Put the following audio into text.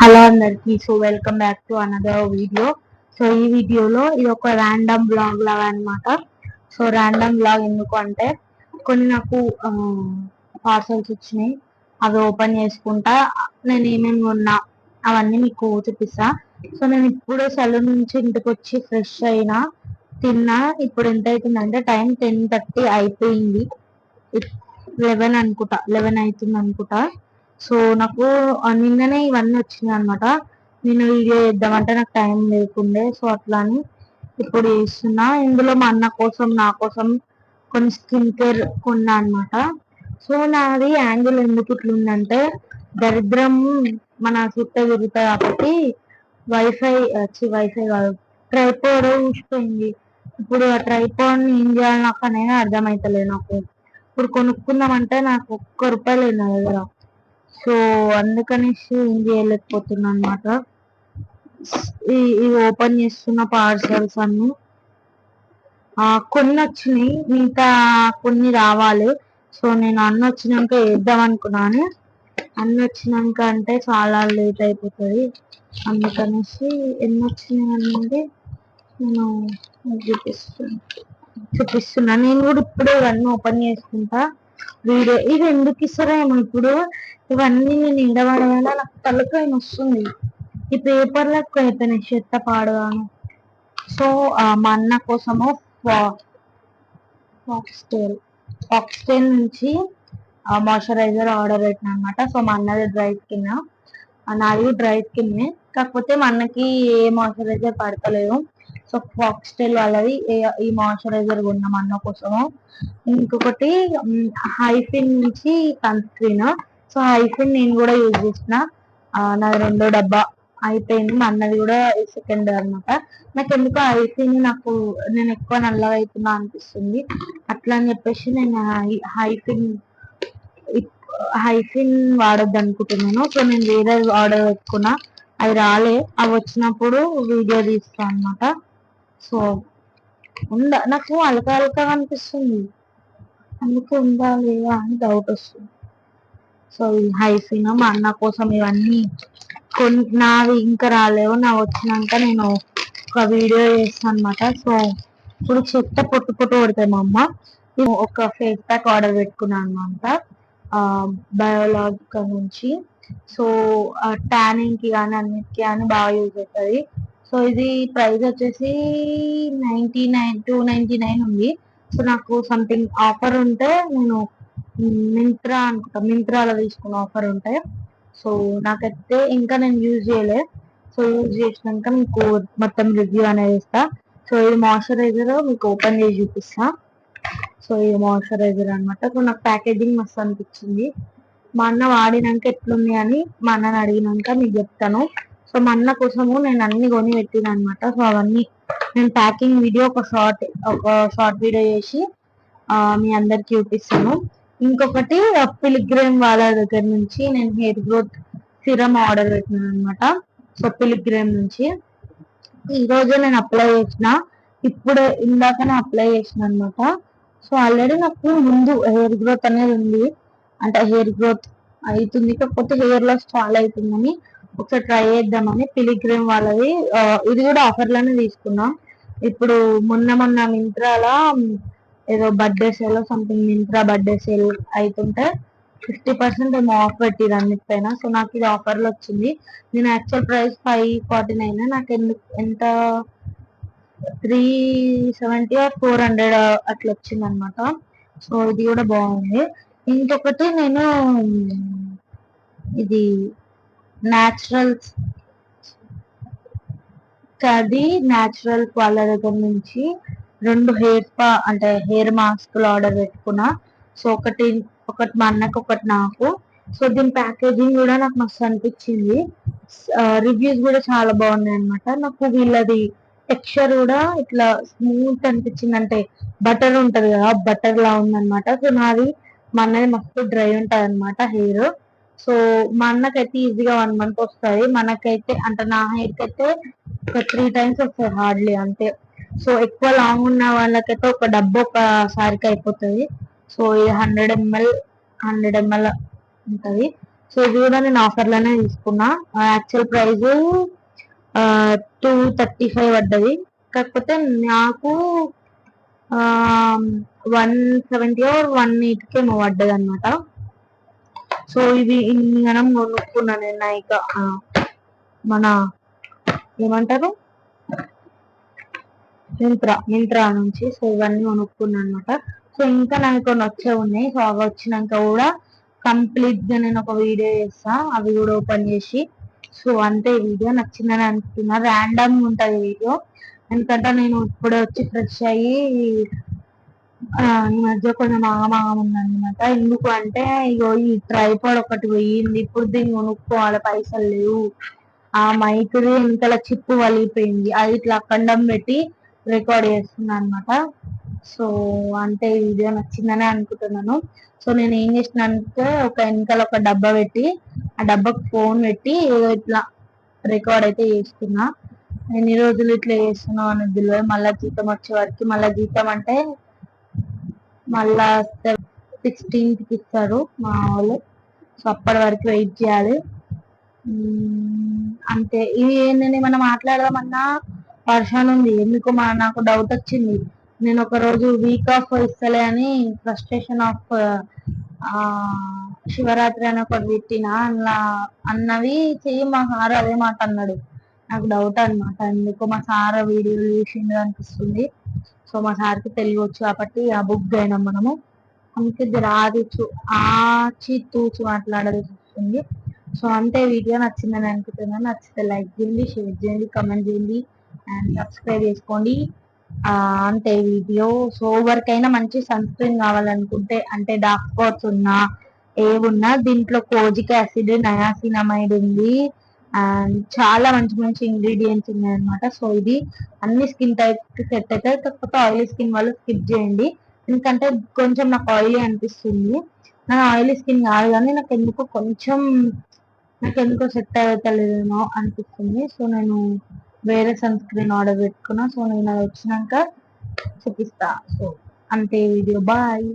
Hello అందరికి. So welcome back to another video. So ఈ వీడియోలో ఇది ఒక ర్యాండమ్ బ్లాగ్ లాగా అనమాట. సో ర్యాండమ్ బ్లాగ్ ఎందుకు అంటే కొన్ని నాకు పార్సల్స్ వచ్చినాయి, అవి ఓపెన్ చేసుకుంటా నేను ఏమేమి ఉన్నా అవన్నీ మీకు చూపిస్తా. సో నేను ఇప్పుడు సెలవు నుంచి ఇంటికి వచ్చి ఫ్రెష్ అయినా, తిన్నా. ఇప్పుడు ఎంత అవుతుందంటే టైం 10:30 అయిపోయింది, 11 అనుకుంటా, 11 అవుతుంది అనుకుంటా. సో నాకు నిన్ననే ఇవన్నీ వచ్చినాయి అనమాట. నిన్న వీడియో చేద్దామంటే నాకు టైం లేకుండే, సో అట్లా అని ఇప్పుడు చేస్తున్నా. ఇందులో మా అన్న కోసం, నా కోసం కొన్ని స్కిన్ కేర్ కొన్నా అనమాట. సో నాది యాంగిల్ ఎందుకు ఇట్లుందంటే, దరిద్రం మన చుట్ట తిరుగుతాయి కాబట్టి వైఫై కాదు, ట్రైపాడ్ ఊసిపోయింది. ఇప్పుడు ఆ ట్రైపాడ్ ఏం చేయాలి నాకు అనేది అర్థమైతలేదు నాకు. ఇప్పుడు కొనుక్కుందామంటే నాకు ₹1 లేదు నా దగ్గర. సో అందుకనేసి ఏం చేయలేకపోతున్నా అనమాట. ఈ ఓపెన్ చేస్తున్న పార్సల్స్ అన్ని కొన్ని వచ్చినాయి, ఇంకా కొన్ని రావాలి. సో నేను అన్న వచ్చినాక వేద్దాం అనుకున్నాను. అన్న వచ్చినాక అంటే చాలా లేట్ అయిపోతుంది, అందుకనేసి ఎన్ని వచ్చినాయి అనేది నేను చూపిస్తున్నా. నేను కూడా ఇప్పుడు ఇవన్నీ ఓపెన్ చేసుకుంటా. వీడియో ఇది ఎందుకు ఇస్తారేమో ఇప్పుడు ఇవన్నీ నేను ఇండవడం నాకు తలకాయ వస్తుంది. ఈ పేపర్లకు అయిపోయినాయి చెత్త పాడుగాను. సో మా అన్న కోసము ఫాక్స్టైల్ నుంచి మాయిశ్చరైజర్ ఆర్డర్ పెట్టిన అనమాట. సో మా అన్నది డ్రై స్కిన్, నాది డ్రై స్కిన్. కాకపోతే మా అన్నకి ఏ మాయిశ్చరైజర్ పడతలేదు. సో ఫాక్స్టైల్ వాళ్ళది ఈ మాయిశ్చరైజర్ కొన్నాం అన్న కోసము. ఇంకొకటి హైఫిన్ నుంచి సన్ స్క్రీన్. సో హైఫిన్ నేను కూడా యూజ్ చేసిన, నాది 2వ డబ్బా అయిపోయింది. మా అన్నది కూడా సెకండ్ అనమాట. నాకు ఎందుకో హైఫిన్ నేను ఎక్కువ నల్లగా అవుతున్నా అనిపిస్తుంది. అట్లా అని చెప్పేసి నేను హైఫిన్ వాడొద్దు అనుకుంటున్నాను. సో నేను వేరే ఆర్డర్ పెట్టుకున్నా, అవి రాలే. అవి వచ్చినప్పుడు వీడియో తీస్తాను అనమాట. సో నాకు అలకా అనిపిస్తుంది, అందుకే ఉందా లేదా అని డౌట్ వస్తుంది. సో ఈ హైఫిన్ మా అన్న కోసం ఇవన్నీ నావి ఇంకా రాలేవు, నా వచ్చినాక నేను ఒక వీడియో చేస్తాను అనమాట. సో ఇప్పుడు చెత్త పొట్టు కొడతాయి మా అమ్మ. ఒక ఫేస్ ప్యాక్ ఆర్డర్ పెట్టుకున్నాను అనమాట, బయోలాజికల్ నుంచి. సో ట్యానింగ్ కి కానీ అన్నిటికి కానీ బాగా యూజ్ అవుతుంది. సో ఇది ప్రైస్ వచ్చేసి 299 ఉంది. సో నాకు సంథింగ్ ఆఫర్ ఉంటే నేను మింత్రాలో తీసుకున్న ఆఫర్ ఉంటే. సో నాకైతే ఇంకా నేను యూజ్ చేయలే. సో యూజ్ చేసినాక మీకు మొత్తం రివ్యూ అనేది ఇస్తా. సో ఇది మాయిశ్చరైజర్ మీకు ఓపెన్ చేసి చూపిస్తా. సో ఇది మాయిశ్చరైజర్ అనమాట. సో నాకు ప్యాకేజింగ్ మస్తు అనిపించింది. మా అన్న వాడినాక ఎట్లుంది అని మా అన్నని అడిగినాక మీకు చెప్తాను. సో మా అన్న కోసము నేను అన్ని కొని పెట్టిన అనమాట. సో అవన్నీ నేను ప్యాకింగ్ వీడియో ఒక షార్ట్ వీడియో చేసి మీ అందరికి చూపిస్తాను. ఇంకొకటి పిలిగ్రిమ్ వాళ్ళ దగ్గర నుంచి నేను హెయిర్ గ్రోత్ సిరమ్ ఆర్డర్ పెట్టినాను అనమాట. సో పిలిగ్రిమ్ నుంచి ఈ రోజు నేను అప్లై చేసిన, ఇప్పుడే ఇందాకనే అప్లై చేసిన అనమాట. సో ఆల్రెడీ నాకు ముందు హెయిర్ గ్రోత్ అనేది ఉంది, అంటే హెయిర్ గ్రోత్ అవుతుంది, కాకపోతే హెయిర్ లాస్ చాలా అవుతుందని ఒకసారి ట్రై చేద్దామని పిలిగ్రిమ్ వాళ్ళది ఇది కూడా ఆఫర్ లోనే తీసుకున్నా. ఇప్పుడు మొన్న మింత్రాల ఏదో birthday sale something, Myntra birthday sale అవుతుంటే 50% ఏమో ఆఫ్ పెట్టిరు అన్నిటిపైన. సో నాకు ఇది ఆఫర్ లో వచ్చింది. నేను యాక్చువల్ ప్రైస్ 549, నాకు ఎంత 370 or 400 అట్లా వచ్చింది అనమాట. సో ఇది కూడా బాగుంది. ఇంకొకటి నేను ఇది న్యాచురల్స్ వాళ్ళ దగ్గర నుంచి 2 హెయిర్ స్పా అంటే హెయిర్ మాస్క్లు ఆర్డర్ పెట్టుకున్నా. సో ఒకటి మా అన్నకు, ఒకటి నాకు. సో దీని ప్యాకేజింగ్ కూడా నాకు మస్తు అనిపించింది. రివ్యూస్ కూడా చాలా బాగున్నాయి అనమాట. నాకు వీళ్ళది టెక్స్చర్ కూడా ఇట్లా స్మూత్ అనిపించింది, అంటే బటర్ ఉంటది కదా, బటర్ లా ఉందన్నమాట. సో నాది మా అన్నది మస్తు డ్రై ఉంటది అనమాట హెయిర్. సో మా అన్నకైతే ఈజీగా 1 month వస్తుంది, మనకైతే అంటే నా హెయిర్ కి అయితే ఒక 3 times వస్తుంది హార్డ్లీ అంతే. సో ఎక్కువ లాంగ్ ఉన్న వాళ్ళకైతే ఒక డబ్బు ఒకసారికి అయిపోతుంది. సో ఇది 100 ml ఉంటది. సో ఇది కూడా నేను ఆఫర్లోనే తీసుకున్నా. యాక్చువల్ ప్రైస్ 235 పడ్డది. కాకపోతే నాకు 170 180 ఏమో పడ్డది అనమాట. సో ఇది మనం కొనుక్కున్నా నేను నైకా మన ఏమంటారు మింత్రా నుంచి. సో ఇవన్నీ కొనుక్కున్నా అనమాట. సో ఇంకా నాకు కొన్ని వచ్చే ఉన్నాయి. సో అవి వచ్చినాక కూడా కంప్లీట్ గా నేను ఒక వీడియో చేస్తా, అవి కూడా ఓపెన్ చేసి. సో అంతే, వీడియో నచ్చిందని అనుకుంటున్నా. ర్యాండమ్ ఉంటది వీడియో, ఎందుకంటే నేను ఇప్పుడే వచ్చి ఫ్రెష్ అయ్యి ఈ మధ్య కొంచెం ఆగమాగం ఉందన్నమాట. ఎందుకు అంటే ఇగో ఈ ట్రైపాడ్ ఒకటి పోయింది, ఇప్పుడు దీన్ని కొనుక్కోవాలి, పైసలు లేవు. ఆ మైక్ ఇంతలో చిప్పు వలిగిపోయింది, అది ఇట్లా అఖండం పెట్టి రికార్డ్ చేస్తున్నా అనమాట. సో అంటే ఈ వీడియో నచ్చిందని అనుకుంటున్నాను. సో నేను ఏం చేసినానంటే ఒక వెనకాల ఒక డబ్బా పెట్టి, ఆ డబ్బాకు ఫోన్ పెట్టి ఏదో ఇట్లా రికార్డ్ అయితే చేస్తున్నా. ఎన్ని రోజులు ఇట్లా చేస్తున్నావు అనేది తెలియదు. మళ్ళీ జీతం వచ్చే వరకు, మళ్ళీ జీతం అంటే మళ్ళా 16th ఇస్తారు మా వాళ్ళు. సో అప్పటి వరకు వెయిట్ చేయాలి. అంతే. ఇది నేను ఏమన్నా మాట్లాడదామన్నా వర్షం ఉంది. ఎందుకు నాకు డౌట్ వచ్చింది. నేను ఒక రోజు వీక్ ఆఫ్ ఇస్తలే అని ఫ్రస్ట్రేషన్ ఆఫ్ శివరాత్రి అని ఒకటి పెట్టిన, అలా అన్నవి చెయ్యి. మా సార్ అదే మాట అన్నాడు. నాకు డౌట్ అనమాట, ఎందుకు మా సార్ వీడియోలు చూసిండు అనిపిస్తుంది. సో మా సార్కి తెలియవచ్చు కాబట్టి ఆ బుక్ అయినాం మనము. అందుకే రాదు ఆచి తూచి మాట్లాడాల్సి వస్తుంది. సో అంతే, వీడియో నచ్చిందని అనుకుంటున్నాను. నచ్చితే లైక్ చేయండి, షేర్ చేయండి, కామెంట్ చేయండి అండ్ సబ్స్క్రైబ్ చేసుకోండి. అంతే వీడియో. సో ఎవరికైనా మంచి సన్ స్క్రీన్ కావాలనుకుంటే, అంటే డార్క్ స్పాట్స్ ఉన్నా ఏమున్నా, దీంట్లో కోజిక్ యాసిడ్, నయాసినమైడ్ ఉంది అండ్ చాలా మంచి మంచి ఇంగ్రీడియంట్స్ ఉన్నాయి అనమాట. సో ఇది అన్ని స్కిన్ టైప్ కి సెట్ అవుతాయి. కాకపోతే ఆయిలీ స్కిన్ వాళ్ళు స్కిప్ చేయండి, ఎందుకంటే కొంచెం నాకు ఆయిలీ అనిపిస్తుంది. నా ఆయిలీ స్కిన్ కాదు కానీ నాకు ఎందుకో సెట్ అవుతలేదేమో అనిపిస్తుంది. సో నేను వేరే సన్ స్క్రీన్ ఆర్డర్ పెట్టుకున్నా. సో నేను అది వచ్చినాక చూపిస్తా. సో అంతే వీడియో, బాయ్.